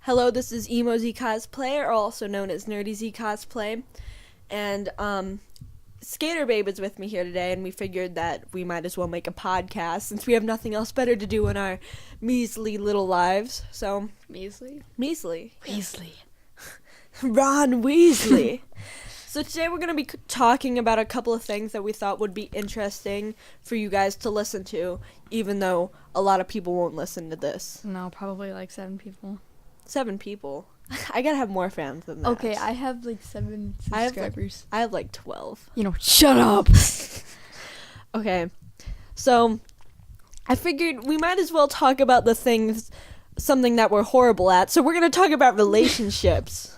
Hello, this is Emo Z Cosplay, or also known as Nerdy Z Cosplay, and SkaterBabe is with me here today, and we figured that we might as well make a podcast since we have nothing else better to do in our measly little lives. So Measly. Ron Weasley. So today we're going to be talking about a couple of things that we thought would be interesting for you guys to listen to, even though a lot of people won't listen to this. No, probably like 7 people. 7 people? I gotta have more fans than that. Okay, I have like 7 subscribers. I have like 12. Shut up! Okay, so I figured we might as well talk about something that we're horrible at. So we're going to talk about relationships.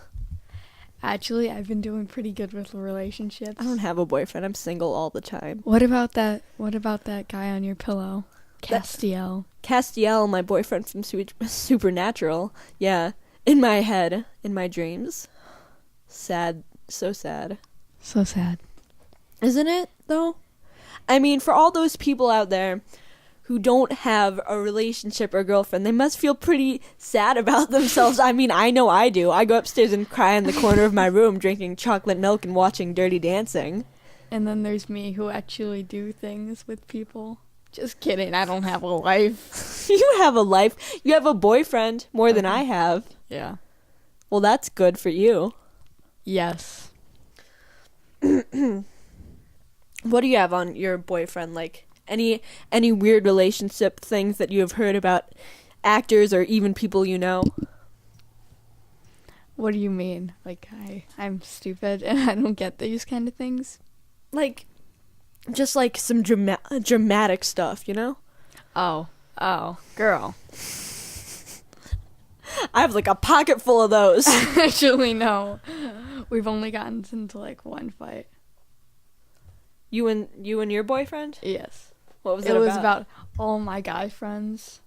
Actually, I've been doing pretty good with relationships. I don't have a boyfriend. I'm single all the time. What about that guy on your pillow? Castiel. Castiel, my boyfriend from Supernatural. Yeah, in my head, in my dreams. Sad. So sad. So sad. Isn't it, though? I mean, for all those people out there who don't have a relationship or girlfriend, they must feel pretty sad about themselves. I mean, I know I do. I go upstairs and cry in the corner of my room drinking chocolate milk and watching Dirty Dancing. And then there's me who actually do things with people. Just kidding, I don't have a life. You have a life. You have a boyfriend more than I have. Yeah. Well, that's good for you. Yes. What do you have on your boyfriend? Like, any weird relationship things that you have heard about actors or even people you know? What do you mean? Like, I'm stupid and I don't get these kind of things? Like, just like some dramatic stuff, you know? Oh, girl. I have like a pocket full of those. Actually, no. We've only gotten into like one fight. You and your boyfriend? Yes. What was it was about all my guy friends.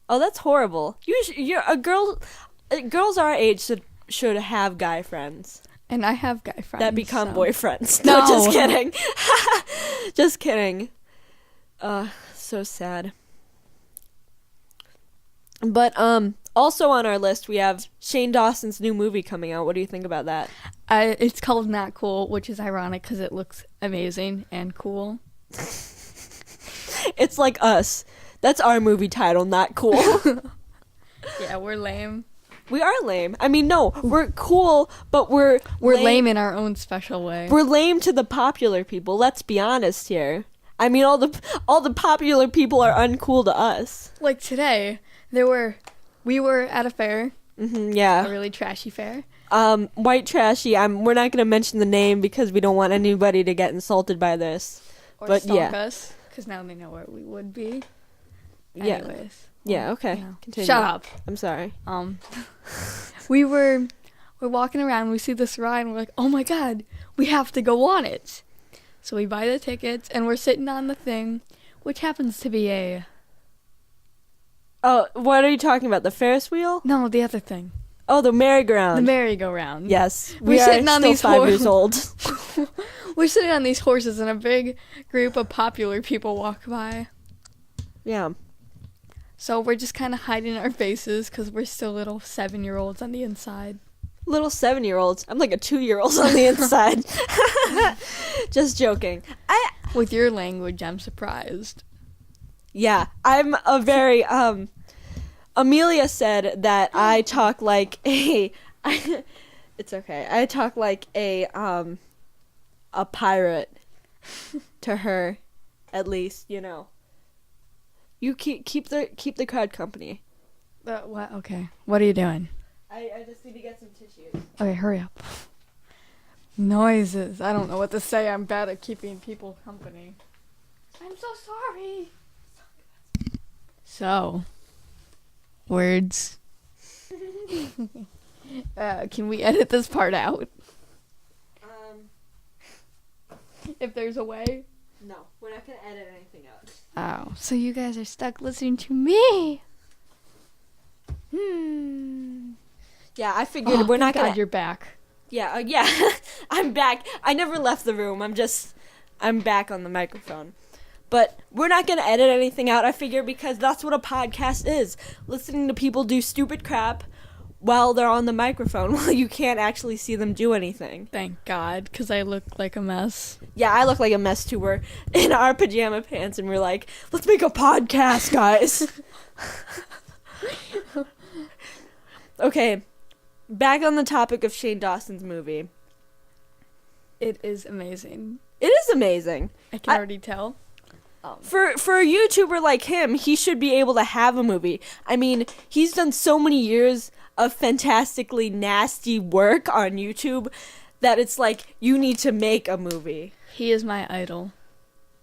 Oh, that's horrible. You're a girl. Girls our age should have guy friends. And I have guy friends that become boyfriends. No, just kidding. Just kidding. So sad. But also on our list we have Shane Dawson's new movie coming out. What do you think about that? It's called Not Cool, which is ironic because it looks amazing and cool. It's like us. That's our movie title, Not Cool. Yeah, we're lame. We are lame. I mean, no, we're cool, but we're lame in our own special way. We're lame to the popular people. Let's be honest here. I mean, all the popular people are uncool to us. Like today, we were at a fair. Mm-hmm, yeah. A really trashy fair. White trashy. We're not going to mention the name because we don't want anybody to get insulted by this. Or stalk us, because now they know where we would be. Yeah. Anyways. Yeah, okay. You know. Continue. Shut up. I'm sorry. We're walking around, we see this ride, and we're like, oh my god, we have to go on it. So we buy the tickets, and we're sitting on the thing, which happens to be a... Oh, what are you talking about? The Ferris wheel? No, the other thing. Oh, the merry-go-round. The merry-go-round. Yes. We're sitting on these 5 years old. We're sitting on these horses, and a big group of popular people walk by. Yeah. So we're just kind of hiding our faces because we're still little 7-year-olds on the inside. Little 7-year-olds? I'm like a 2-year-old on the inside. Just joking. With your language, I'm surprised. Yeah, I'm a very, Amelia said that I talk like it's okay. I talk like a pirate to her, at least, you know. You keep the crowd company. What? Okay. What are you doing? I just need to get some tissues. Okay, hurry up. Noises. I don't know what to say. I'm bad at keeping people company. I'm so sorry. So, words. Can we edit this part out? If there's a way. No, we're not gonna edit anything out. Oh, so you guys are stuck listening to me. Yeah, I figured we're not gonna. God, you're back. Yeah, yeah. I'm back. I never left the room. I'm back on the microphone. But we're not going to edit anything out, I figure, because that's what a podcast is. Listening to people do stupid crap while they're on the microphone while you can't actually see them do anything. Thank God, because I look like a mess. Yeah, I look like a mess too. We're in our pajama pants and we're like, let's make a podcast, guys. Okay, back on the topic of Shane Dawson's movie. It is amazing. It is amazing. I can already tell. For a YouTuber like him, he should be able to have a movie. I mean, he's done so many years of fantastically nasty work on YouTube that it's like, you need to make a movie. He is my idol.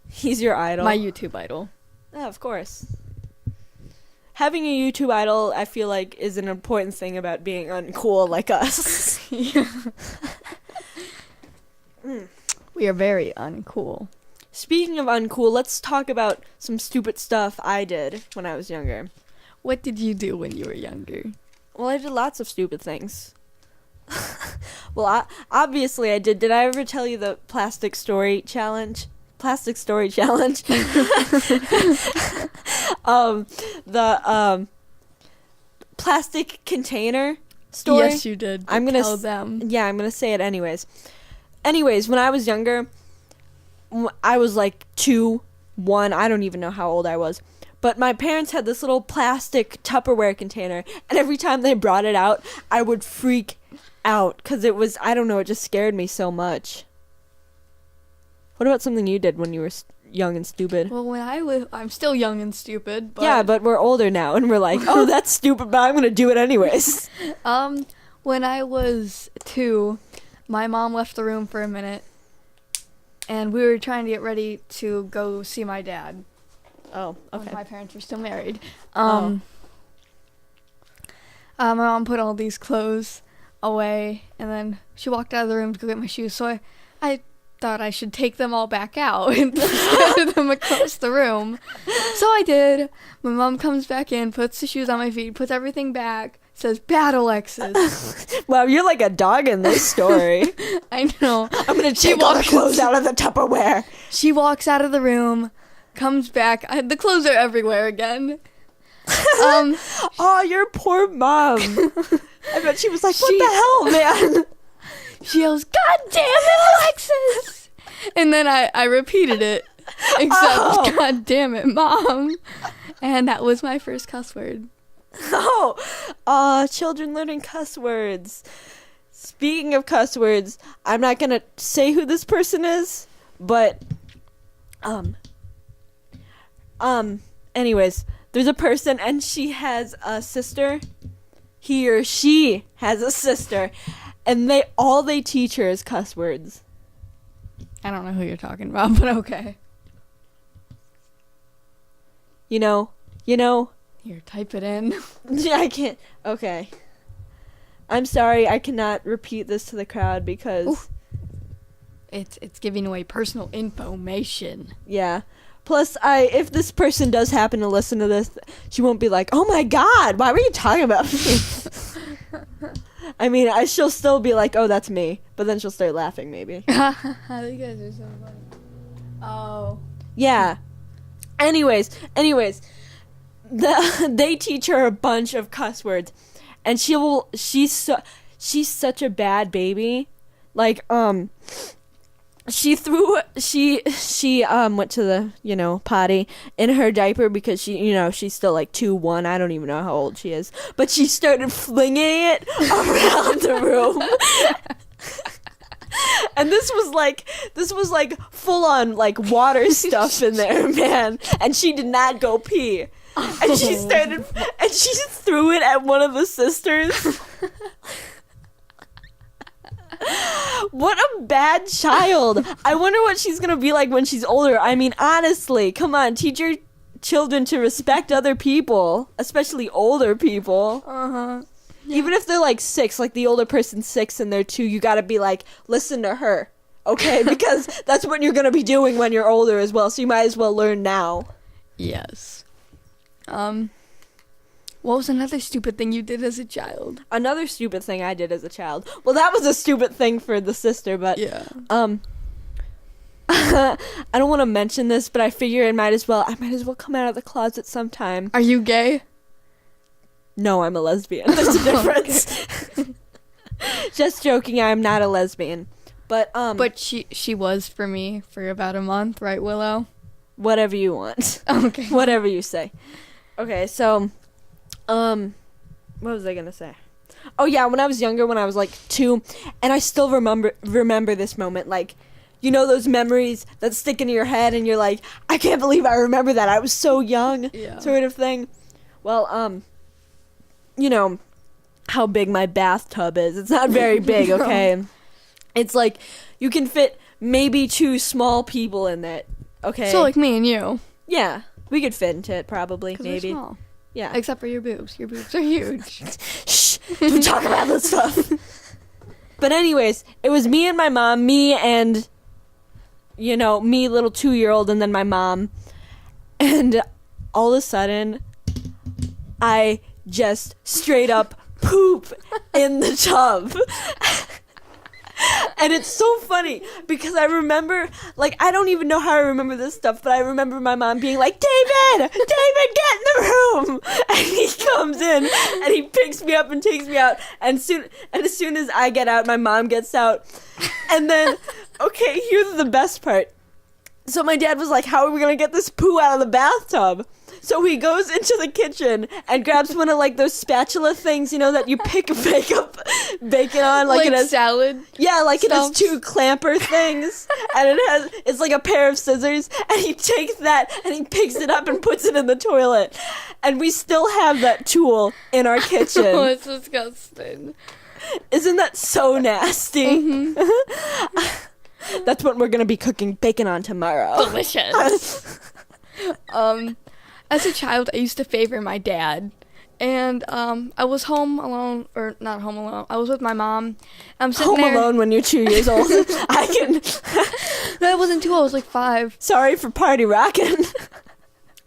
He's your idol? My YouTube idol. Yeah, of course. Having a YouTube idol, I feel like, is an important thing about being uncool like us. We are very uncool. Speaking of uncool, let's talk about some stupid stuff I did when I was younger. What did you do when you were younger? Well, I did lots of stupid things. Well, obviously I did. Did I ever tell you the plastic story challenge? Plastic story challenge. The plastic container story. Yes, you did. I'm gonna tell them. Yeah, I'm gonna say it anyways. Anyways, when I was younger, I was like 2, 1. I don't even know how old I was. But my parents had this little plastic Tupperware container, and every time they brought it out, I would freak out because it was, I don't know, it just scared me so much. What about something you did when you were young and stupid? Well, I'm still young and stupid. But yeah, but we're older now, and we're like, oh, that's stupid, but I'm gonna do it anyways. When I was 2, my mom left the room for a minute, and we were trying to get ready to go see my dad. Oh, okay. When my parents were still married. My mom put all these clothes away, and then she walked out of the room to go get my shoes. So I thought I should take them all back out and scatter them across the room. So I did. My mom comes back in, puts the shoes on my feet, puts everything back, says, "Bad Alexis." Wow, you're like a dog in this story. I know. I'm gonna take all the clothes out of the Tupperware. She walks out of the room, comes back. The clothes are everywhere again. Oh, your poor mom. I bet she was like, what the hell, man? She yells, "God damn it, Alexis!" And then I repeated it, except, "God damn it, Mom." And that was my first cuss word. Children learning cuss words. Speaking of cuss words, I'm not gonna say who this person is, but, anyways, there's a person and she has a sister. He or she has a sister, and all they teach her is cuss words. I don't know who you're talking about, but okay. You know. Here, type it in. Yeah, I can't. Okay. I'm sorry, I cannot repeat this to the crowd because... Ooh. It's giving away personal information. Yeah. Plus, if this person does happen to listen to this, she won't be like, "Oh my God, why were you talking about me?" I mean, she'll still be like, "Oh, that's me," but then she'll start laughing, maybe. You guys are so funny. Oh. Yeah. Anyways, they teach her a bunch of cuss words, and she's such a bad baby. Like, she went to the, potty in her diaper because she's still like 2, 1. I don't even know how old she is. But she started flinging it around the room. And this was like full on like water stuff in there, man. And she did not go pee. And she threw it at one of the sisters. What a bad child. I wonder what she's gonna be like when she's older. I mean, honestly, come on, teach your children to respect other people, especially older people. Yeah. Even if they're like 6, like the older person's 6 and they're 2, you gotta be like, listen to her, okay? Because that's what you're gonna be doing when you're older as well, so you might as well learn now. Yes. What was another stupid thing you did as a child? Another stupid thing I did as a child. Well, that was a stupid thing for the sister, but yeah. I don't want to mention this, but I figure I might as well come out of the closet sometime. Are you gay? No, I'm a lesbian. There's a difference. Just joking, I'm not a lesbian. But she was for me for about a month, right, Willow? Whatever you want. Okay. Whatever you say. Okay, so what was I going to say? Oh yeah, when I was younger, when I was like 2, and I still remember this moment, like, you know those memories that stick into your head and you're like, I can't believe I remember that. I was so young, sort of thing. Well, you know how big my bathtub is. It's not very big, okay? It's like you can fit maybe 2 small people in it, okay? So like me and you. Yeah, we could fit into it probably, maybe. We're small. Yeah. Except for your boobs. Your boobs are huge. Shh, don't talk about this stuff. But anyways, it was me and my mom, me and, you know, me, little 2-year-old, and then my mom. And all of a sudden, I just straight up poop in the tub. And it's so funny because I remember, like, I don't even know how I remember this stuff, but I remember my mom being like, David, get in the room. And he comes in and he picks me up and takes me out. And as soon as I get out, my mom gets out. And then, okay, here's the best part. So my dad was like, how are we going to get this poo out of the bathtub? So he goes into the kitchen and grabs one of like those spatula things, you know, that you bake up bacon on, like it has salad. Yeah, like stumps. It has 2 clamper things, and it's like a pair of scissors, and he takes that and he picks it up and puts it in the toilet, and we still have that tool in our kitchen. Oh, it's disgusting. Isn't that so nasty? Mm-hmm. That's what we're gonna be cooking bacon on tomorrow. Delicious. As a child, I used to favor my dad. And I was home alone, or not home alone. I was with my mom. I'm sitting home there. alone when you're 2 years old. I can. No, I wasn't 2. I was like 5. Sorry for party rocking.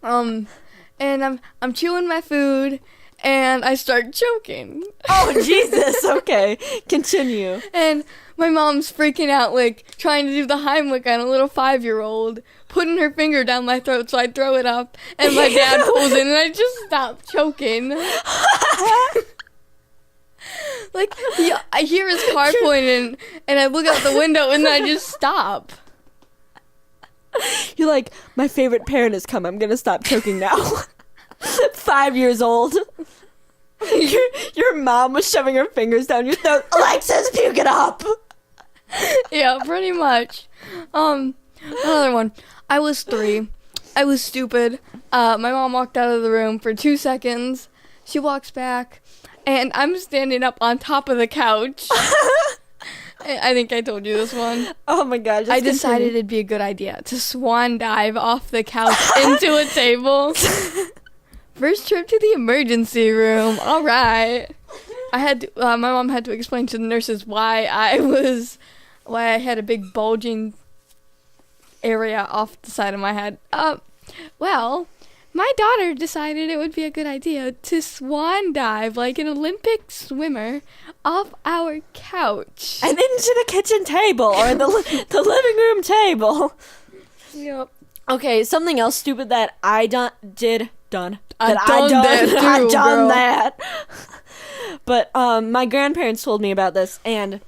And I'm chewing my food, and I start choking. Oh Jesus! Okay, continue. And my mom's freaking out, like trying to do the Heimlich on a little 5-year-old, putting her finger down my throat, so I throw it up, and my dad pulls in, and I just stop choking. Like, I hear his car pointing, and I look out the window, and then I just stop. You're like, my favorite parent has come. I'm gonna stop choking now. 5 years old. Your mom was shoving her fingers down your throat. Alexis, puke it up. Yeah, pretty much. Another one. I was 3. I was stupid. My mom walked out of the room for 2 seconds. She walks back, and I'm standing up on top of the couch. I think I told you this one. Oh my god. I decided it'd be a good idea to swan dive off the couch into a table. First trip to the emergency room. All right. My mom had to explain to the nurses why I had a big bulging area off the side of my head. Well, my daughter decided it would be a good idea to swan dive like an Olympic swimmer off our couch. And into the kitchen table or the living room table. Yep. Okay, something else stupid that I done that. But my grandparents told me about this, and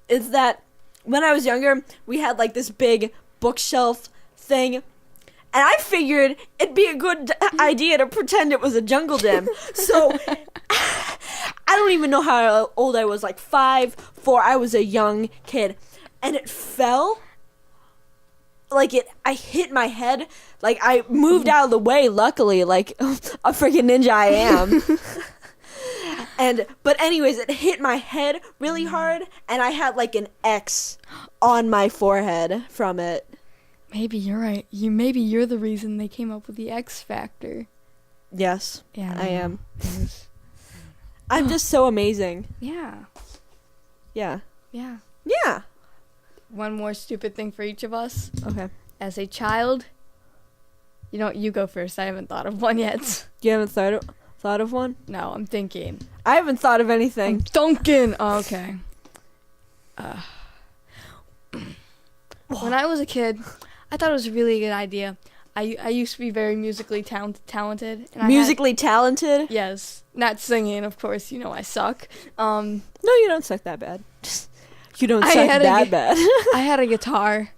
is that when I was younger, we had like this big bookshelf thing, and I figured it'd be a good idea to pretend it was a jungle gym. So I don't even know how old I was, like 5, 4. I was a young kid, and it fell. Like I hit my head. Like I moved out of the way, luckily, like a freaking ninja I am. But anyways, it hit my head really hard, and I had like an X on my forehead from it. Maybe you're right. Maybe you're the reason they came up with the X Factor. Yes, Yeah, I am. I'm just so amazing. Yeah. Yeah. Yeah. Yeah. One more stupid thing for each of us. Okay. As a child, you go first. I haven't thought of one yet. You haven't thought of one? No, I'm thinking. I haven't thought of anything. Duncan. Oh, okay. When I was a kid, I thought it was a really good idea I used to be very musically talented. And Musically talented? Yes. Not singing, of course. You know I suck. No, you don't suck that bad. You don't suck that bad. I had a guitar,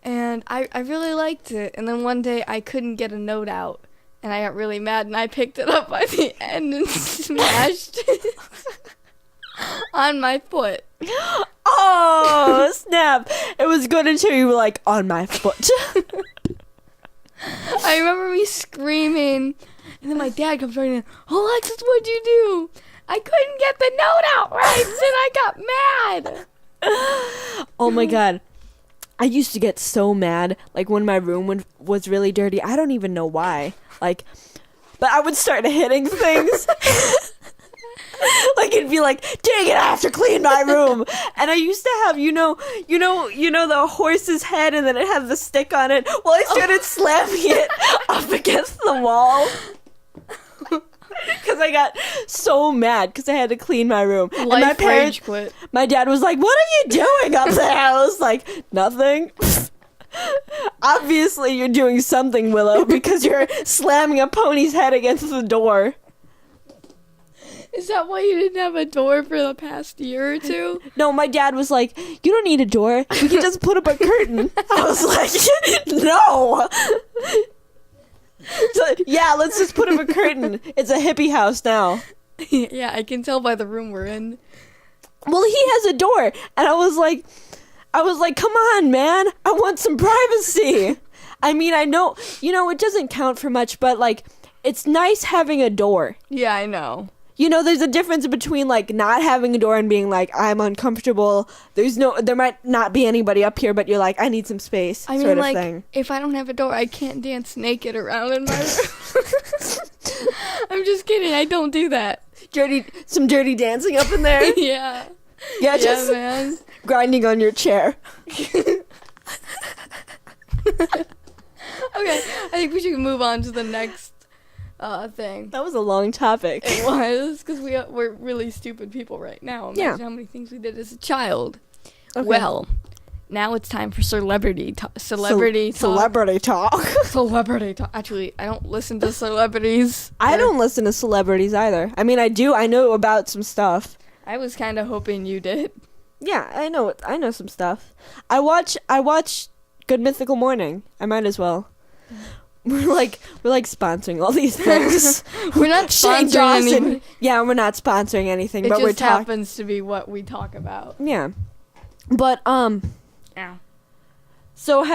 and I really liked it. And then one day I couldn't get a note out, and I got really mad, and I picked it up by the end and smashed it on my foot. Oh, snap. It was good until you were like, on my foot. I remember me screaming, and then my dad comes running in. Alexis, what'd you do? I couldn't get the note out right, and I got mad. Oh my god. I used to get so mad, like when my room was really dirty. I don't even know why. Like, but I would start hitting things. Like it'd be like, dang it, I have to clean my room. And I used to have, you know the horse's head, and then it had the stick on it. Well, I started slamming it up against the wall. Because I got so mad because I had to clean my room. And my parents quit. My dad was like, what are you doing up there? I was like, nothing. Obviously you're doing something, Willow, because you're slamming a pony's head against the door. Is that why you didn't have a door for the past year or two? No, my dad was like, you don't need a door. We can just put up a curtain. I was like, no. So, yeah, let's just put up a curtain. It's a hippie house now. Yeah, I can tell by the room we're in. Well, he has a door. And I was like, come on, man. I want some privacy. I mean, I know, it doesn't count for much, but like, it's nice having a door. Yeah, I know. There's a difference between like not having a door and being like, I'm uncomfortable. There might not be anybody up here, but you're like, I need some space. I mean, sort of like, thing. if I don't have a door, I can't dance naked around in my room. I'm just kidding. I don't do that. Some dirty dancing up in there. Yeah. Yeah, just man. grinding on your chair. Okay, I think we should move on to the next thing. That was a long topic. It was, because we're really stupid people right now. Imagine how many things we did as a child. Okay. Well, now it's time for celebrity talk. Celebrity talk. Actually, I don't listen to celebrities. I don't listen to celebrities either. I mean, I do. I know about some stuff. I was kind of hoping you did. Yeah, I know some stuff. I watch Good Mythical Morning. I might as well. We're like sponsoring all these things. We're not sponsoring anything. Yeah, we're not sponsoring anything, but it just happens to be what we talk about. Yeah. But yeah. So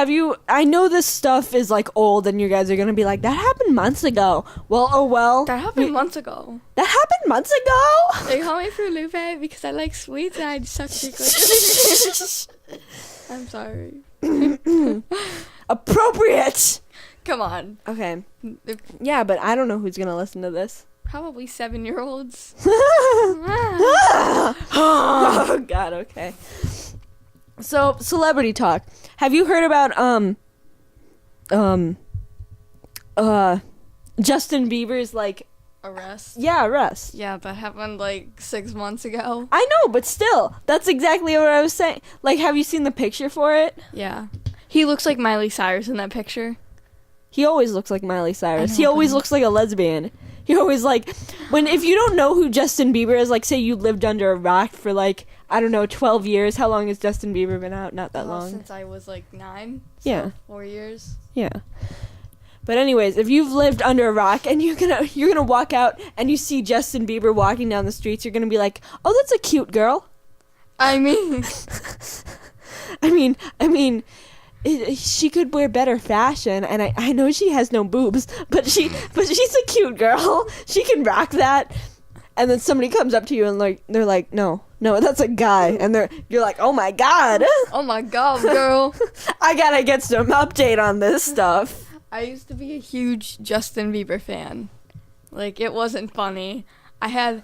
I know this stuff is like old and you guys are going to be like, that happened months ago. Well. That happened months ago. That happened months ago? They call me Fruit Lupe because I like sweets and I suck secrets. I'm sorry. Appropriate. Come on. Okay. Yeah, but I don't know who's going to listen to this. Probably 7-year-olds. Oh, God, okay. So, celebrity talk. Have you heard about, Justin Bieber's, like... Arrest? Yeah, arrest. Yeah, that happened, like, 6 months ago. I know, but still. That's exactly what I was saying. Like, have you seen the picture for it? Yeah. He looks like Miley Cyrus in that picture. He always looks like Miley Cyrus. He always looks like a lesbian. He always, like... If you don't know who Justin Bieber is, like, say you lived under a rock for, like... I don't know, 12 years. How long has Justin Bieber been out? Not that long. Since I was like 9. So yeah. 4 years. Yeah. But anyways, if you've lived under a rock and you're gonna walk out and you see Justin Bieber walking down the streets, you're gonna be like, oh, that's a cute girl. I mean, she could wear better fashion, and I know she has no boobs, but she's a cute girl. She can rock that. And then somebody comes up to you and they're like, no, that's a guy. And you're like, oh my God. Oh my God, girl. I gotta get some update on this stuff. I used to be a huge Justin Bieber fan. Like, it wasn't funny. I had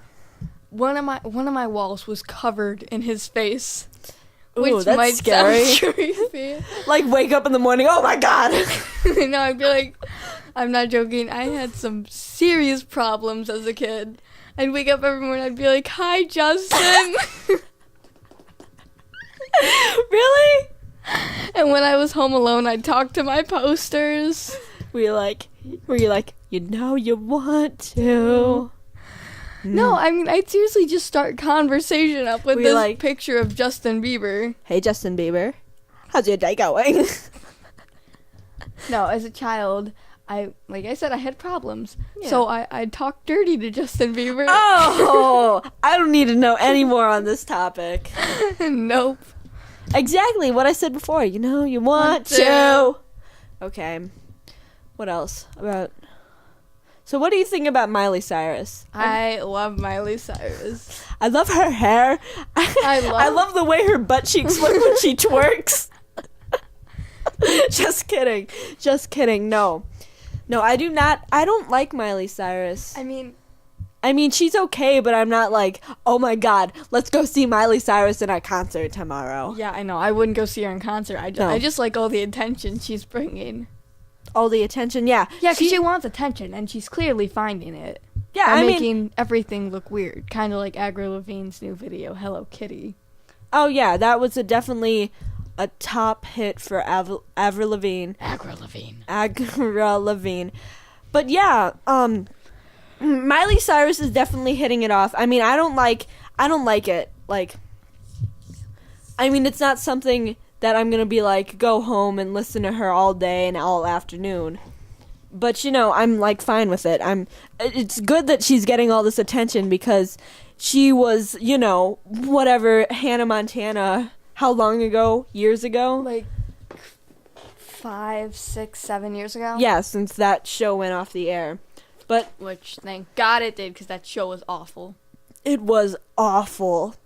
one of my walls was covered in his face. Ooh, which that's might scary. sound creepy. Like, wake up in the morning, oh my God. No, I'd be like, I'm not joking. I had some serious problems as a kid. I'd wake up every morning, I'd be like, hi, Justin. Really? And when I was home alone, I'd talk to my posters. Were you like, you know you want to? No, I mean, I'd seriously just start conversation up with Were you this like- picture of Justin Bieber. Hey, Justin Bieber, how's your day going? No, as a child, like I said, I had problems. Yeah. So I'd talk dirty to Justin Bieber. Oh, I don't need to know any more on this topic. Nope. Exactly what I said before. You know you want to. Okay. What else about? So what do you think about Miley Cyrus? I love Miley Cyrus. I love her hair. I love the way her butt cheeks look when she twerks. Just kidding. No, I do not. I don't like Miley Cyrus. I mean, she's okay, but I'm not like, oh my god, let's go see Miley Cyrus in a concert tomorrow. yeah, I know. I wouldn't go see her in concert. No. I just like all the attention she's bringing. All the attention, yeah. Yeah, because she wants attention, and she's clearly finding it. Yeah, By I mean, making everything look weird. Kind of like Avril Lavigne's new video, Hello Kitty. oh yeah, that was definitely a top hit for Avril Lavigne. Avril Lavigne. But yeah, Miley Cyrus is definitely hitting it off. I mean, I don't like it. Like, I mean, it's not something that I'm gonna be like, go home and listen to her all day and all afternoon. But you know, I'm like fine with it. It's good that she's getting all this attention because she was, you know, whatever, Hannah Montana. How long ago? Years ago? Like 5, 6, 7 years ago? Yeah, since that show went off the air. But Which, thank God it did, because that show was awful. it was awful.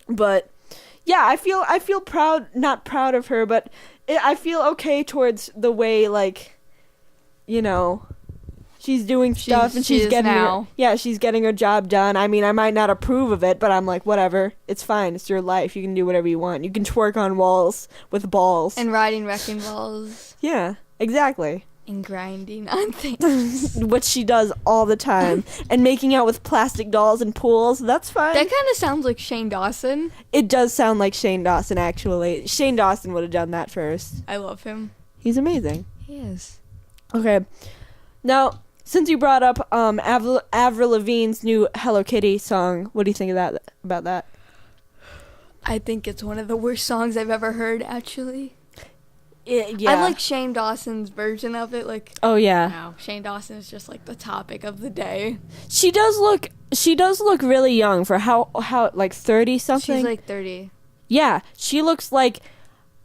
But yeah, I feel proud, not proud of her, but I feel okay towards the way, like, you know, she's doing stuff and she's getting she's getting her job done. I mean, I might not approve of it, but I'm like, whatever. It's fine. It's your life. You can do whatever you want. You can twerk on walls with balls. And riding wrecking balls. Yeah, exactly. And grinding on things. Which she does all the time. And making out with plastic dolls in pools. That's fine. That kind of sounds like Shane Dawson. It does sound like Shane Dawson, actually. Shane Dawson would have done that first. I love him. He's amazing. He is. Okay. Now, since you brought up Avril Lavigne's new Hello Kitty song, what do you think about that? I think it's one of the worst songs I've ever heard, actually. Yeah. I like Shane Dawson's version of it. Like, oh yeah. wow, Shane Dawson is just like the topic of the day. She does look really young for how like 30 something. She's like 30. Yeah, she looks like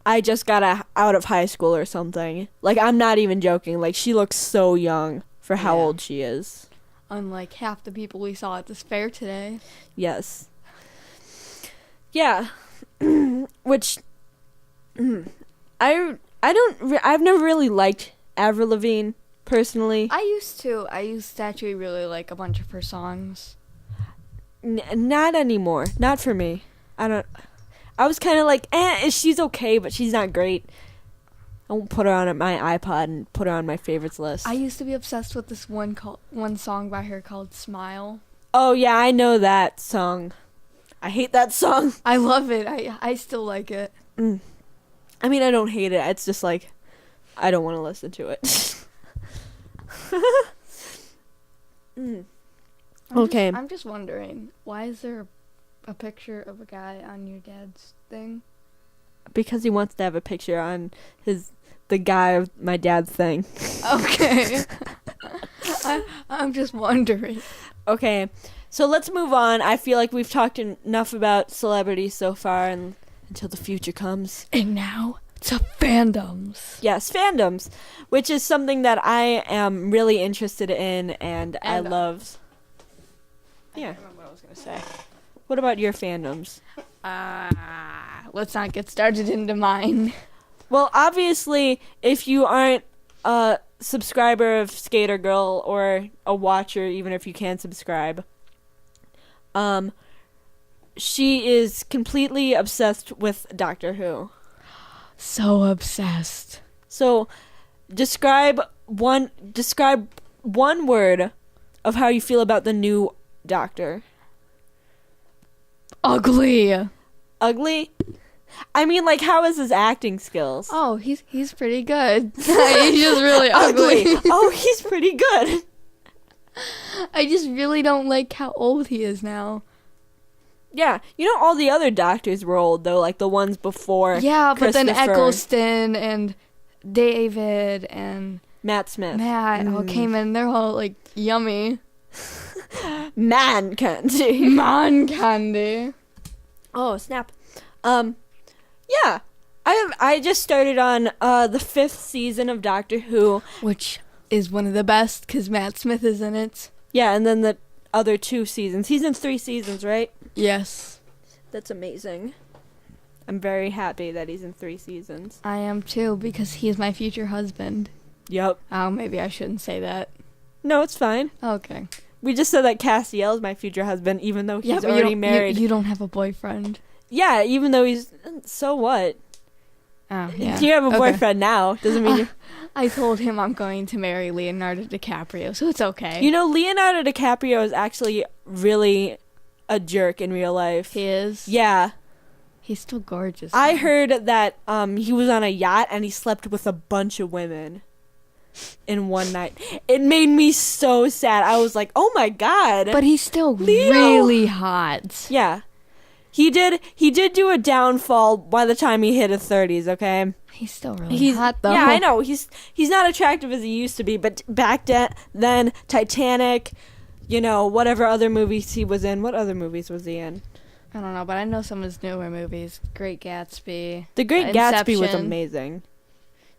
I just got out of high school or something. Like, I'm not even joking. Like, she looks so young for how old she is. Unlike half the people we saw at this fair today. Yes. Yeah. Which I've never really liked Avril Lavigne personally. I used to actually really like a bunch of her songs. Not anymore. Not for me. I was kind of like, she's okay, but she's not great. I won't put her on my iPod and put her on my favorites list. I used to be obsessed with this one song by her called Smile. Oh, yeah, I know that song. I hate that song. I love it. I still like it. I mean, I don't hate it. It's just like, I don't want to listen to it. Okay. I'm just wondering, why is there a picture of a guy on your dad's thing? Because he wants to have a picture on the guy of my dad's thing. Okay. I'm just wondering. Okay, so let's move on. I feel like we've talked enough about celebrities so far, and until the future comes. And now to fandoms. Yes, fandoms, which is something that I am really interested in, and I love. Yeah, I don't remember what I was gonna say. What about your fandoms? Let's not get started into mine. Well, obviously, if you aren't a subscriber of Skater Girl or a watcher, even if you can subscribe, she is completely obsessed with Doctor Who. So obsessed. So, describe one word of how you feel about the new Doctor. Ugly. Ugly? I mean, like, how is his acting skills? Oh, he's pretty good. He's just really ugly. Oh, he's pretty good. I just really don't like how old he is now. Yeah, you know, all the other doctors were old, though, like the ones before. Yeah, but then Christopher. Eccleston and David and Matt Smith. Matt all came in. They're all like yummy. Man candy. Man candy. Oh, snap. Yeah. I just started on the 5th season of Doctor Who. Which is one of the best because Matt Smith is in it. Yeah, and then the other 2 seasons. He's in 3 seasons, right? Yes. That's amazing. I'm very happy that he's in 3 seasons. I am too because he is my future husband. Yep. Oh, maybe I shouldn't say that. No, it's fine. Okay. We just said that Castiel is my future husband, even though he's but already married. You don't have a boyfriend. Yeah, even though he's... So what? Oh, yeah. You have a Okay. boyfriend now. Doesn't mean you... I told him I'm going to marry Leonardo DiCaprio, so it's okay. You know, Leonardo DiCaprio is actually really a jerk in real life. He is? Yeah. He's still gorgeous. I heard that he was on a yacht and he slept with a bunch of women in one night. It made me so sad. I was like, oh my God. But he's still Leo! really hot. Yeah. He did do a downfall by the time he hit his 30s, okay? He's still really hot, though. Yeah, I know. He's not attractive as he used to be, but back then, Titanic, you know, whatever other movies he was in. What other movies was he in? I don't know, but I know some of his newer movies. Great Gatsby. The Great Gatsby was Inception. amazing.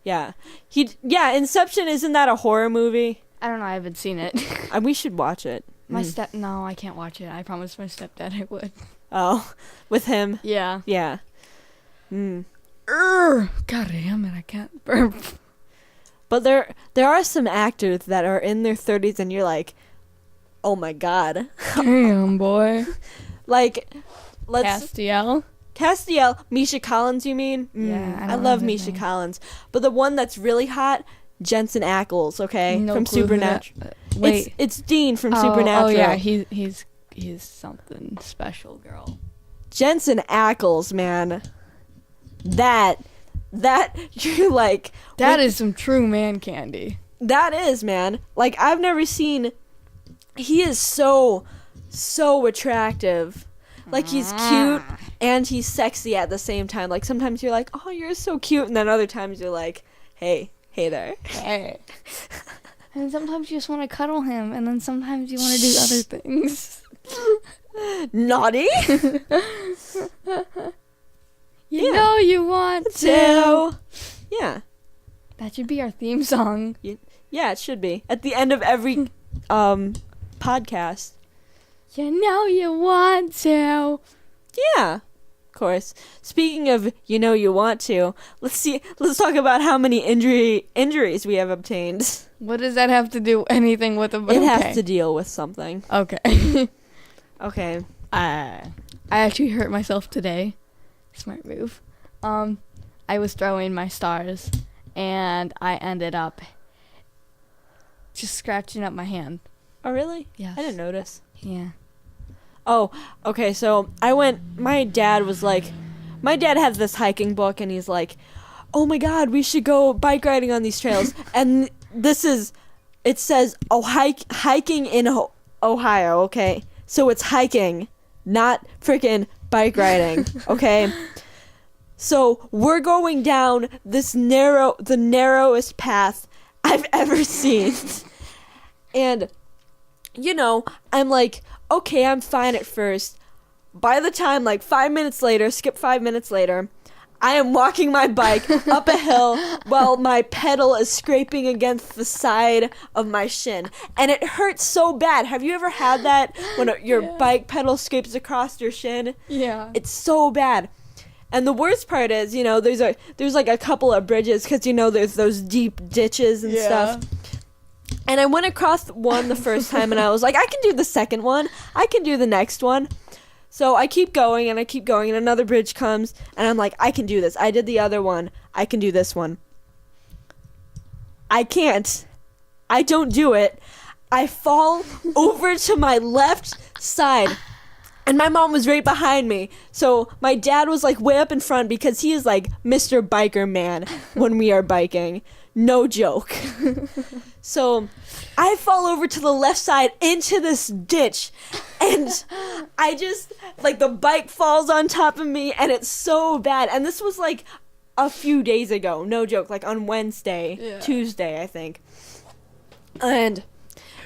Yeah. Inception, isn't that a horror movie? I don't know, I haven't seen it. We should watch it. No, I can't watch it. I promised my stepdad I would. Oh, with him? Yeah. Yeah. God damn it, I can't burp. But there are some actors that are in their 30s and you're like, oh my God. Damn, boy. Like, Castiel? Misha Collins, you mean? Yeah, I don't love know his Misha name. Collins. But the one that's really hot, Jensen Ackles, okay? No from clue who that- Supernatural. Wait. It's Dean from Supernatural. Oh, yeah, he's something special, girl. Jensen Ackles, man. That you're like, That is some true man candy. that is, man. Like, I've never seen, he is so attractive. Like, he's cute and he's sexy at the same time. Like, sometimes you're like, oh, you're so cute. And then other times you're like, hey there. Hey. And sometimes you just want to cuddle him, and then sometimes you want to do other things. Naughty. You know you want to. So, yeah. That should be our theme song. Yeah, it should be. At the end of every podcast. You know you want to. Yeah, of course. Speaking of you want to, let's talk about how many injuries we have obtained. What does that have to do anything with a It has to deal with something. Okay. Okay. I actually hurt myself today. Smart move. I was throwing my stars, and I ended up just scratching up my hand. Oh, really? Yes. I didn't notice. Yeah. Oh, okay, so my dad has this hiking book, and he's like, oh my God, we should go bike riding on these trails. And it says, hiking in Ohio, okay? So it's hiking, not freaking bike riding, okay? So we're going down the narrowest path I've ever seen. And, I'm like, okay, I'm fine at first. By the time, like 5 minutes later, skip 5 minutes later, I am walking my bike up a hill while my pedal is scraping against the side of my shin. And it hurts so bad. Have you ever had that when your bike pedal scrapes across your shin? Yeah. It's so bad. And the worst part is, there's like a couple of bridges because, there's those deep ditches and stuff. And I went across one the first time and I was like, I can do the second one. I can do the next one. So I keep going and another bridge comes and I'm like, I can do this. I did the other one. I can do this one. I can't. I don't do it. I fall over to my left side And my mom was right behind me. So my dad was like way up in front because he is like Mr. Biker Man when we are biking. No joke. So I fall over to the left side into this ditch. And I just, like, the bike falls on top of me. And it's so bad. And this was like a few days ago. No joke. Like on Wednesday, Tuesday, I think. And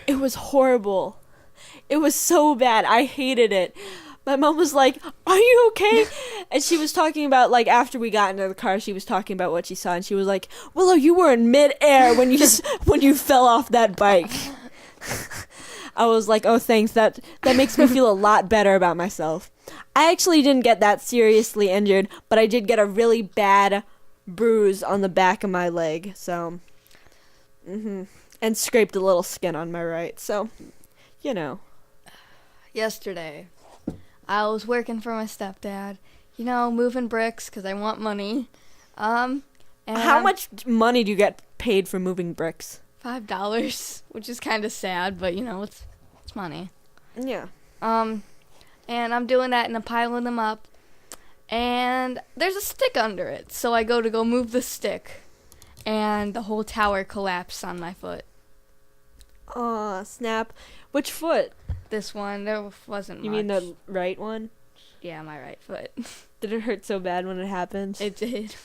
it was horrible. It was so bad. I hated it. My mom was like, "Are you okay?" And she was talking about, like, after we got into the car, she was talking about what she saw, and she was like, "Willow, you were in midair when you fell off that bike." I was like, "Oh, thanks. That makes me feel a lot better about myself." I actually didn't get that seriously injured, but I did get a really bad bruise on the back of my leg. So, and scraped a little skin on my right. So, you know. Yesterday, I was working for my stepdad, moving bricks because I want money. And how much money do you get paid for moving bricks? $5, which is kind of sad, but it's money. Yeah. And I'm doing that and I'm piling them up, and there's a stick under it. So I go move the stick, and the whole tower collapsed on my foot. Aw, snap. Which foot? This one, there wasn't much. You mean the right one? Yeah, my right foot. Did it hurt so bad when it happened? It did.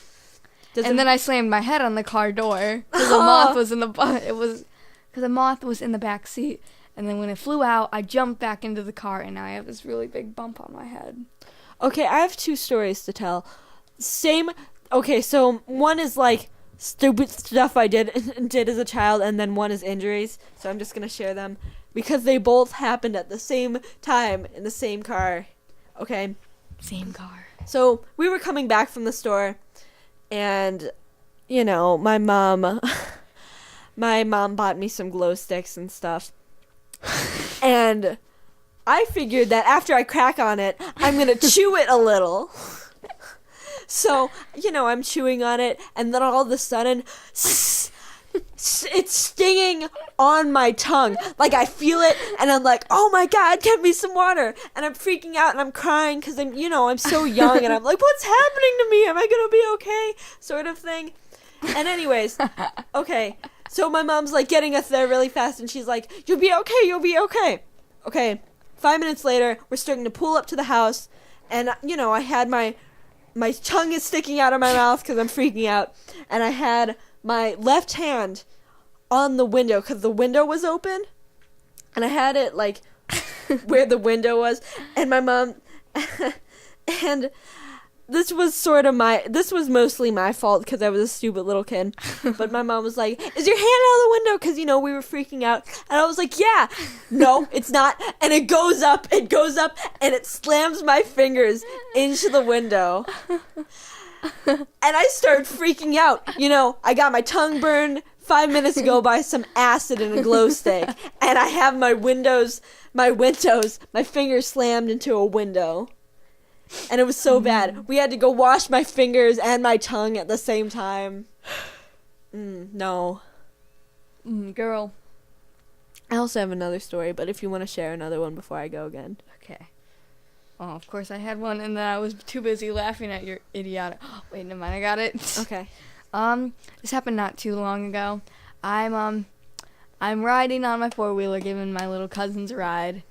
Then I slammed my head on the car door because the moth was in the moth was in the back seat. And then when it flew out, I jumped back into the car, and now I have this really big bump on my head. Okay, I have 2 stories to tell. Okay, so one is like stupid stuff I did as a child, and then one is injuries. So I'm just gonna share them because they both happened at the same time in the same car. Okay. Same car. So we were coming back from the store, and my mom bought me some glow sticks and stuff. And I figured that after I crack on it, I'm going to chew it a little. So, I'm chewing on it, and then all of a sudden, it's stinging on my tongue. Like, I feel it, and I'm like, "Oh my God, get me some water." And I'm freaking out, and I'm crying, because I'm so young, and I'm like, "What's happening to me? Am I going to be okay?" Sort of thing. And anyways, okay. So my mom's like getting us there really fast, and she's like, "You'll be okay, you'll be okay." Okay, 5 minutes later, we're starting to pull up to the house, and I had my tongue is sticking out of my mouth because I'm freaking out, and I had my left hand on the window because the window was open, and I had it like where the window was, and my mom and this was mostly my fault because I was a stupid little kid. But my mom was like, "Is your hand out of the window?" Because, we were freaking out. And I was like, "Yeah." "No, it's not." And it goes up, and it slams my fingers into the window. And I started freaking out. I got my tongue burned 5 minutes ago by some acid and a glow stick. And I have my fingers slammed into a window. And it was so bad. We had to go wash my fingers and my tongue at the same time. No. Girl. I also have another story, but if you want to share another one before I go again. Okay. Oh, of course I had one, and then I was too busy laughing at your idiotic... Wait, never mind, I got it. Okay. This happened not too long ago. I'm riding on my 4-wheeler, giving my little cousins a ride,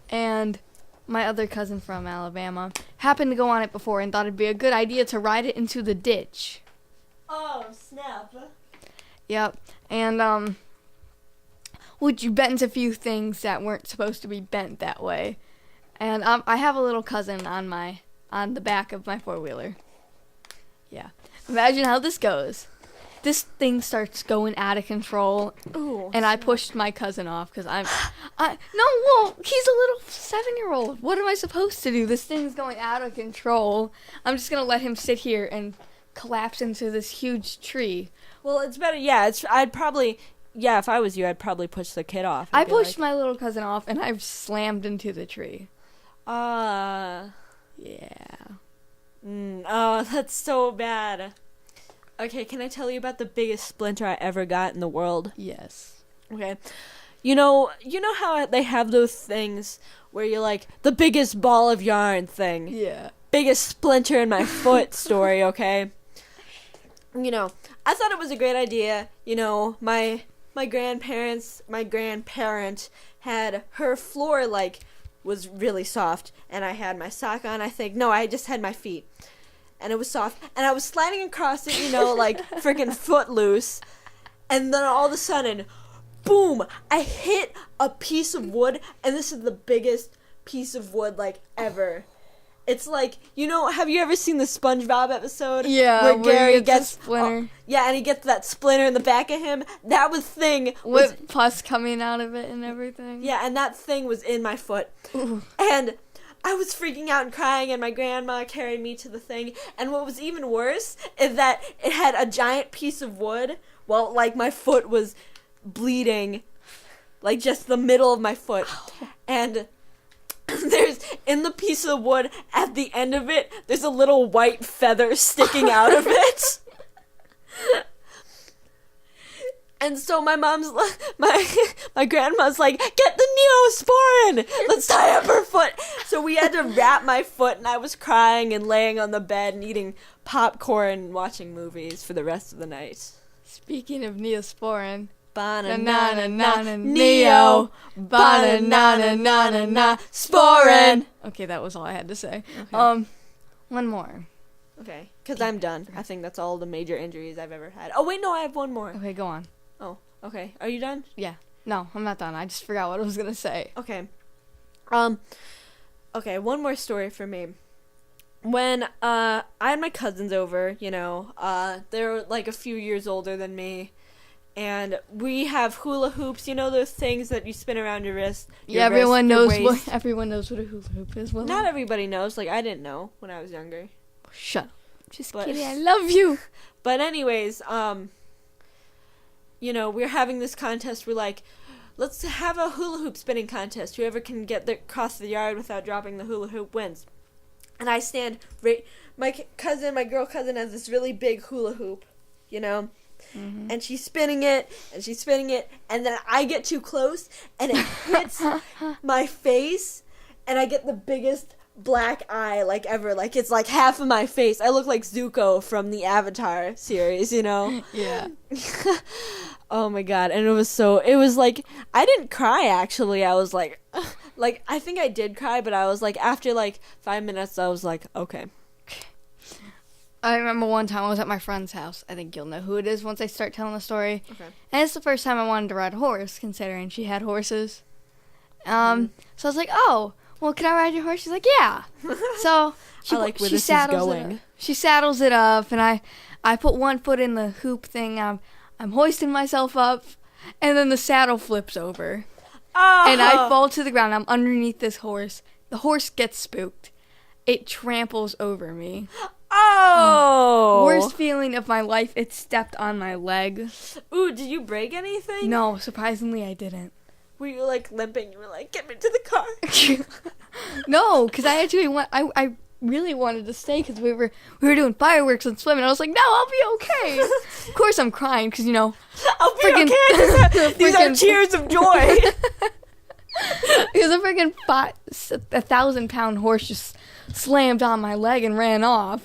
and my other cousin from Alabama happened to go on it before and thought it'd be a good idea to ride it into the ditch. Oh, snap. Yep. And, which you bent a few things that weren't supposed to be bent that way. And, I have a little cousin on the back of my 4-wheeler. Yeah. Imagine how this goes. This thing starts going out of control. Ooh, and I pushed my cousin off because he's a little 7-year-old. What am I supposed to do? This thing's going out of control. I'm just going to let him sit here and collapse into this huge tree. Well, it's better. Yeah, if I was you, I'd probably push the kid off. I pushed my little cousin off, and I slammed into the tree. Yeah. Oh, that's so bad. Okay, can I tell you about the biggest splinter I ever got in the world? Yes. Okay. you know how they have those things where you're like the biggest ball of yarn thing. Yeah. Biggest splinter in my foot story, okay? I thought it was a great idea. My grandparent had her floor was really soft, and I had my sock on, I think. No, I just had my feet. And it was soft, and I was sliding across it, freaking footloose. And then all of a sudden, boom, I hit a piece of wood, and this is the biggest piece of wood ever. It's have you ever seen the SpongeBob episode? Yeah, where Gary gets a splinter. Yeah, and he gets that splinter in the back of him. That thing with pus coming out of it and everything. Yeah, and that thing was in my foot. Ooh. And I was freaking out and crying, and my grandma carried me to the thing. And what was even worse is that it had a giant piece of wood while, my foot was bleeding. Just the middle of my foot. And there's, in the piece of wood, at the end of it, there's a little white feather sticking out of it. And so my grandma's like, get the Neosporin! Let's tie up her foot! So we had to wrap my foot, and I was crying and laying on the bed and eating popcorn and watching movies for the rest of the night. Speaking of Neosporin, Ba-na-na-na-na Neo, ba-na-na-na-na-na Sporin. Okay, that was all I had to say. Okay. One more. Okay, because I'm done. I think that's all the major injuries I've ever had. Oh, wait, no, I have one more. Okay, go on. Oh, okay. Are you done? Yeah. No, I'm not done. I just forgot what I was going to say. Okay. Okay, one more story for me. When, I had my cousins over, they're, a few years older than me, and we have hula hoops, those things that you spin around your wrist. Everyone knows what a hula hoop is. Not everybody knows. I didn't know when I was younger. Shut up. Just kidding. I love you. But anyways, we're having this contest. We're let's have a hula hoop spinning contest. Whoever can get across the yard without dropping the hula hoop wins. And I stand my girl cousin has this really big hula hoop, Mm-hmm. And she's spinning it, and then I get too close, and it hits my face, and I get the biggest black eye ever. It's half of my face. I look like Zuko from the Avatar series, Yeah. Oh my god. And it was I didn't cry, actually. I was I think I did cry, but I was after 5 minutes I was okay. I remember one time I was at my friend's house. I think you'll know who it is once I start telling the story. Okay. And it's the first time I wanted to ride a horse, considering she had horses. So I was like, oh, well, can I ride your horse? She's like, yeah. So she saddles it up, and I put one foot in the hoop thing. I'm hoisting myself up, and then the saddle flips over. Oh. And I fall to the ground. I'm underneath this horse. The horse gets spooked. It tramples over me. Oh! Worst feeling of my life. It stepped on my leg. Ooh, did you break anything? No, surprisingly I didn't. Were you limping? You were get me to the car. No, because I actually I really wanted to stay because we were doing fireworks and swimming. I was like, no, I'll be okay. Of course I'm crying because I'll be okay. These are tears of joy. Because a freaking 1,000-pound horse just slammed on my leg and ran off.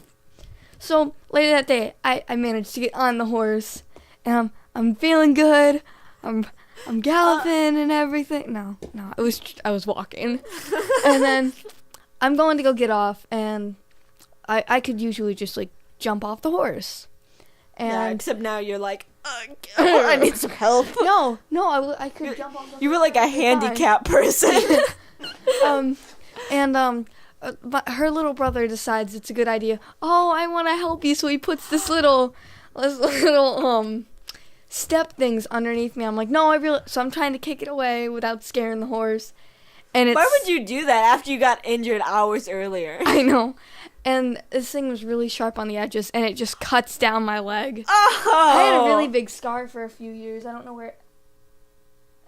So later that day, I managed to get on the horse, and I'm feeling good. I'm galloping and everything. No, I was walking, and then I'm going to go get off, and I could usually just jump off the horse. And yeah, except now you're I need some help. No, I could jump off the horse. You were a handicapped person. But her little brother decides it's a good idea. Oh, I want to help you, so he puts this little step things underneath me. I'm like, no, so I'm trying to kick it away without scaring the horse. And why would you do that after you got injured hours earlier? I know. And this thing was really sharp on the edges, and it just cuts down my leg. Oh! I had a really big scar for a few years. I don't know where.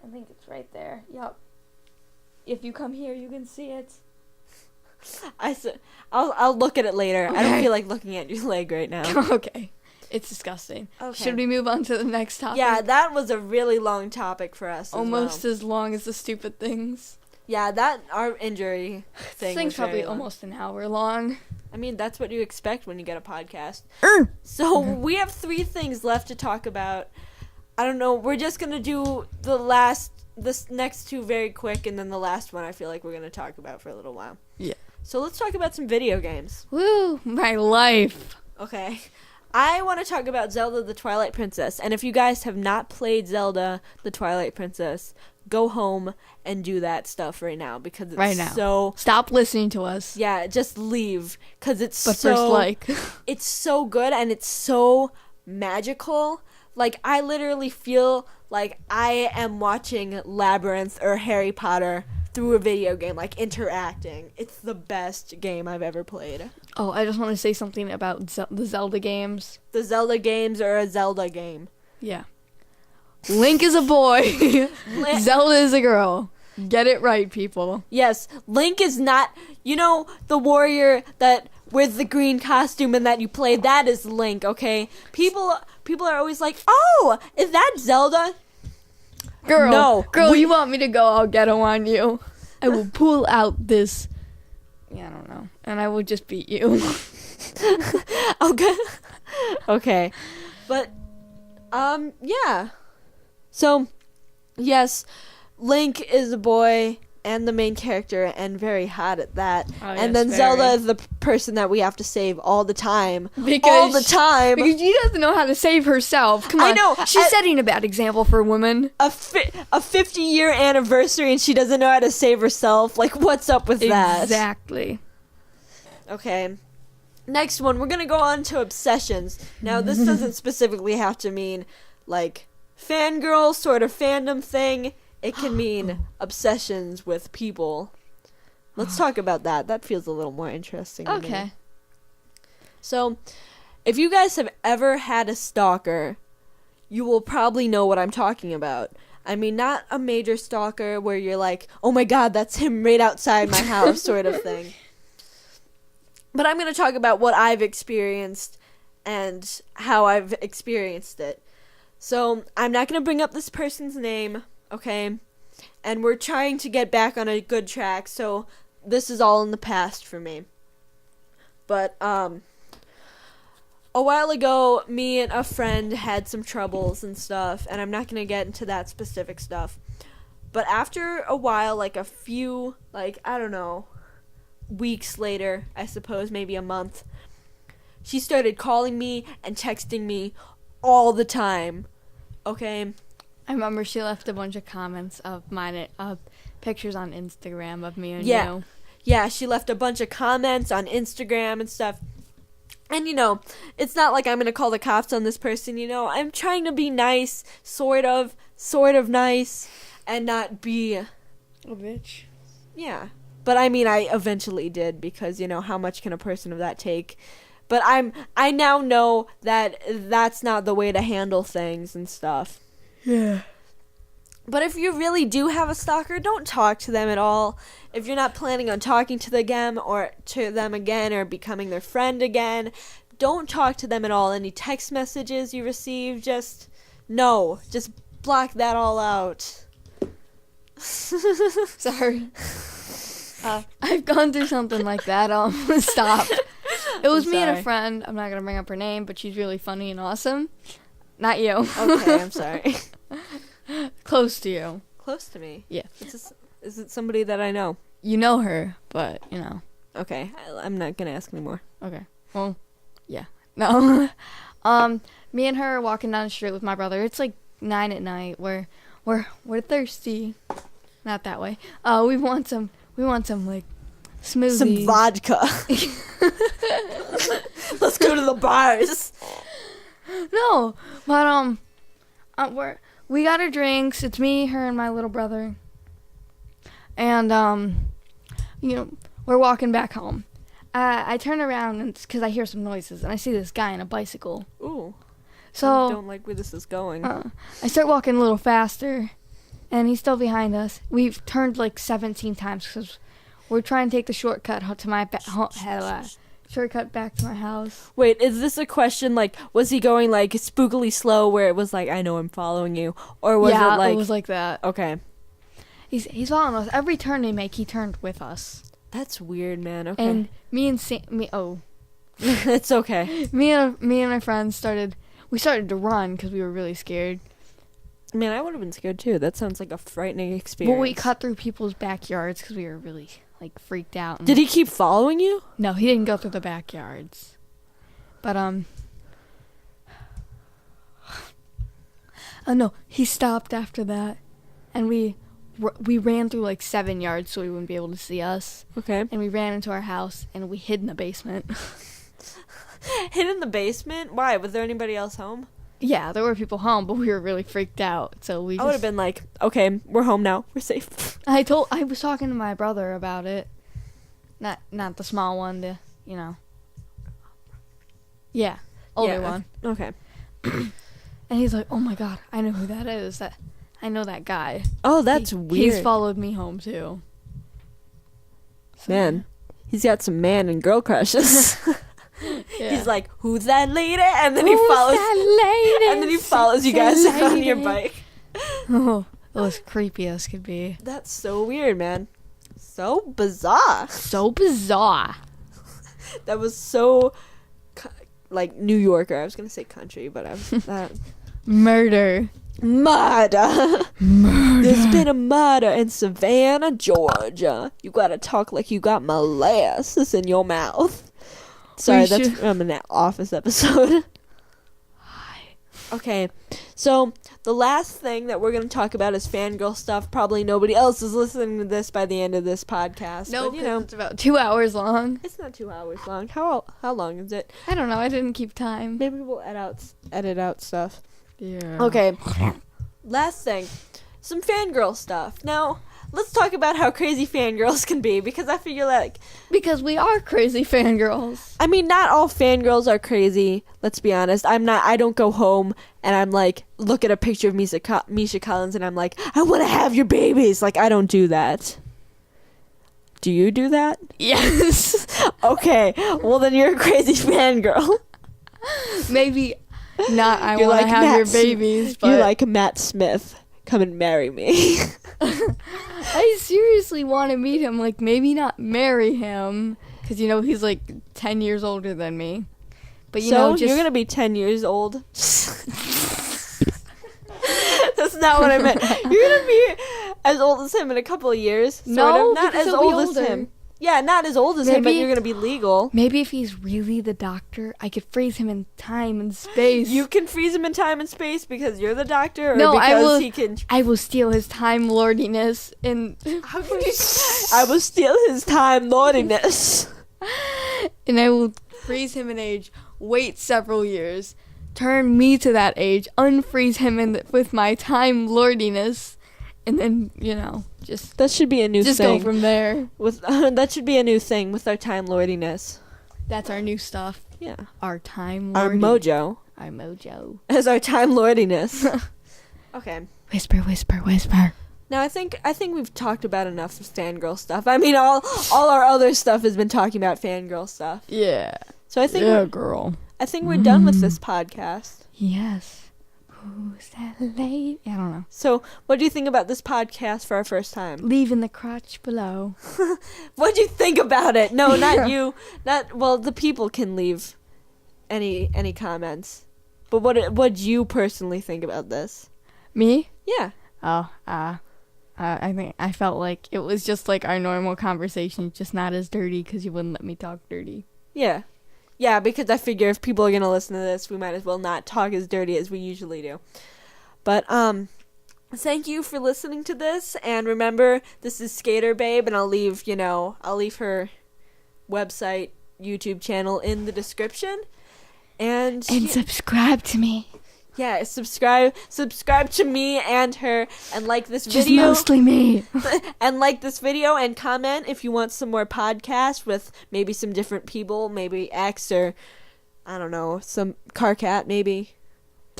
I think it's right there. Yup. If you come here, you can see it. I'll look at it later. Okay. I don't feel like looking at your leg right now. Okay. It's disgusting. Okay. Should we move on to the next topic? Yeah, that was a really long topic for us. Almost as long as the stupid things. Yeah, that our injury thing. This thing's was very probably long. almost an hour long. I mean, that's what you expect when you get a podcast. So we have 3 things left to talk about. I don't know. We're just gonna do this next 2 very quick, and then the last one I feel like we're gonna talk about for a little while. Yeah. So let's talk about some video games. Woo, my life. Okay. I want to talk about Zelda the Twilight Princess. And if you guys have not played Zelda the Twilight Princess, go home and do that stuff right now because it's Right now. so... Stop listening to us. Yeah, just leave because it's But so... first, like... It's so good and it's so magical. Like, I literally feel like I am watching Labyrinth or Harry Potter through a video game, like interacting. It's the best game I've ever played. Oh, I just want to say something about the Zelda games. The Zelda games are a Zelda game. Yeah. Link is a boy. Zelda is a girl. Get it right, people. Yes, Link is not, you know, the warrior that with the green costume and that you played, that is Link, okay? People are always like, "Oh, is that Zelda?" Girl, No, you want me to go? I'll get him on you. I will pull out this. Yeah, I don't know, and I will just beat you. Okay. Okay. But yeah. So, yes, Link is a boy and the main character and very hot at that. Oh, and yes, then very. Zelda is the person that we have to save all the time. Because all the time. Because she doesn't know how to save herself. Come on. I know. She's setting a bad example for women. A 50-year anniversary and she doesn't know how to save herself. Like, what's up with that? Exactly. Okay. Next one, we're going to go on to obsessions. Now, this doesn't specifically have to mean, like, fangirl sort of fandom thing. It can mean obsessions with people. Let's talk about that. That feels a little more interesting to me. Okay. So, if you guys have ever had a stalker, you will probably know what I'm talking about. I mean, not a major stalker where you're like, oh my god, that's him right outside my house sort of thing. But I'm going to talk about what I've experienced and how I've experienced it. So, I'm not going to bring up this person's name, okay? And we're trying to get back on a good track, so this is all in the past for me. But, a while ago, me and a friend had some troubles and stuff, and I'm not going to get into that specific stuff. But after a while, like a few, like, I don't know, weeks later, I suppose, maybe a month, she started calling me and texting me all the time, okay? I remember she left a bunch of comments of mine, pictures on Instagram of me and Yeah. you. Yeah, she left a bunch of comments on Instagram and stuff. And, you know, it's not like I'm going to call the cops on this person, you know. I'm trying to be nice, sort of nice, and not be... A bitch. Yeah. But, I mean, I eventually did because, you know, how much can a person of that take? But I now know that that's not the way to handle things and stuff. Yeah. But if you really do have a stalker, don't talk to them at all. If you're not planning on talking to them again or becoming their friend again, don't talk to them at all. Any text messages you receive, just block that all out. Sorry. I've gone through something like that. Stop. It was me and a friend. I'm not going to bring up her name, but she's really funny and awesome. Not you. Okay, I'm sorry. Close to you. Close to me? Yeah. Is it somebody that I know? You know her, but, you know. Okay, I'm not going to ask anymore. Okay. Well, yeah. No. Me and her are walking down the street with my brother. It's like 9 at night. We're thirsty. Not that way. We want some like smoothies. Some vodka. Let's go to the bars. No, but we got our drinks. It's me, her, and my little brother. And you know, we're walking back home. I turn around and because I hear some noises, and I see this guy on a bicycle. Ooh. So I don't like where this is going. I start walking a little faster, and he's still behind us. We've turned like 17 times because we're trying to take the shortcut to my shortcut back to my house. Wait, is this a question, like, was he going, like, spookily slow where it was like, I know I'm following you? Or was yeah, it like... it was like that. Okay. He's following us. Every turn we make, he turned with us. That's weird, man. Okay. And It's okay. me and my friends started to run because we were really scared. Man, I would have been scared too. That sounds like a frightening experience. Well, we cut through people's backyards because we were really like freaked out. Did he keep following you? No, he didn't go through the backyards. But oh no, he stopped after that, and we ran through like 7 yards so he wouldn't be able to see us. Okay. And we ran into our house and we hid in the basement. Hid in the basement? Why? Was there anybody else home? Yeah, there were people home, but we were really freaked out. So I would have been like, okay, we're home now. We're safe. I was talking to my brother about it. Not the small one, yeah, older one. Okay. And he's like, "Oh my god, I know who that is. I know that guy." Oh, that's weird. He's followed me home too. So, man, he's got some man and girl crushes. yeah. He's like, "Who's that lady?" And then he follows. That lady? And then he follows you guys on your bike. Oh, it was creepy as could be. That's so weird, man. So bizarre. So bizarre. That was so, like, New Yorker. I was gonna say country, but I was not. Murder. Murder. There's been a murder in Savannah, Georgia. You gotta talk like you got molasses in your mouth. Sorry, that's from an Office episode. Okay, so the last thing that we're going to talk about is fangirl stuff. Probably nobody else is listening to this by the end of this podcast. No, but, you know, it's about 2 hours long. It's not 2 hours long. How long is it? I don't know. I didn't keep time. Maybe we'll edit out stuff. Yeah. Okay, last thing. Some fangirl stuff. Now, let's talk about how crazy fangirls can be, because I feel like... Because we are crazy fangirls. I mean, not all fangirls are crazy, let's be honest. I don't go home and I'm like, look at a picture of Misha Collins and I'm like, I want to have your babies. Like, I don't do that. Do you do that? Yes. Okay, well then you're a crazy fangirl. Maybe not I want to have your babies, but... You're like Matt Smith. Come and marry me. I seriously want to meet him. Like, maybe not marry him, because, he's like 10 years older than me. But, you're going to be 10 years old. That's not what I meant. You're going to be as old as him in a couple of years. No, not as old as him. Yeah, not as old as him, but you're going to be legal. Maybe if he's really the doctor, I could freeze him in time and space. You can freeze him in time and space because you're the doctor, or no, because he can... I will steal his time lordiness and... How can you... I will steal his time lordiness. And I will freeze him in age, wait several years, turn me to that age, unfreeze him with my time lordiness, and then, just... That should be a new thing. Just go from there. That should be a new thing with our time lordiness. That's our new stuff. Yeah. Our time Our mojo. Our mojo. As our time lordiness. Okay. Whisper, whisper, whisper. Now I think we've talked about enough of fangirl stuff. I mean, all our other stuff has been talking about fangirl stuff. Yeah. So I think girl. I think we're done with this podcast. Yes. Who's that lady? I don't know. So, what do you think about this podcast for our first time? Leave in the crotch below. What do you think about it? No, not you. Well, the people can leave any comments. But what do you personally think about this? Me? Yeah. Oh, I think I felt like it was just like our normal conversation, just not as dirty because you wouldn't let me talk dirty. Yeah. Yeah, because I figure if people are going to listen to this, we might as well not talk as dirty as we usually do. But, thank you for listening to this, and remember, this is SkaterBabe, and I'll leave her website, YouTube channel in the description. And subscribe to me. Yeah, subscribe to me and her, and like this video. Just mostly me. And like this video and comment if you want some more podcasts with maybe some different people, maybe X or, I don't know, some Car Cat maybe.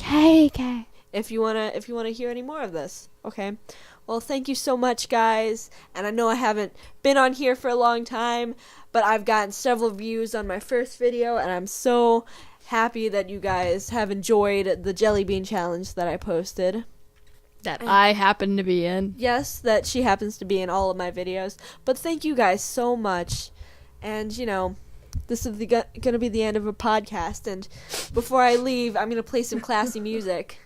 Okay. If you wanna hear any more of this. Okay. Well, thank you so much, guys. And I know I haven't been on here for a long time, but I've gotten several views on my first video, and I'm so happy that you guys have enjoyed the jelly bean challenge that I posted. That I happen to be in. Yes, that she happens to be in all of my videos. But thank you guys so much. And, you know, this is going to be the end of a podcast. And before I leave, I'm going to play some classy music.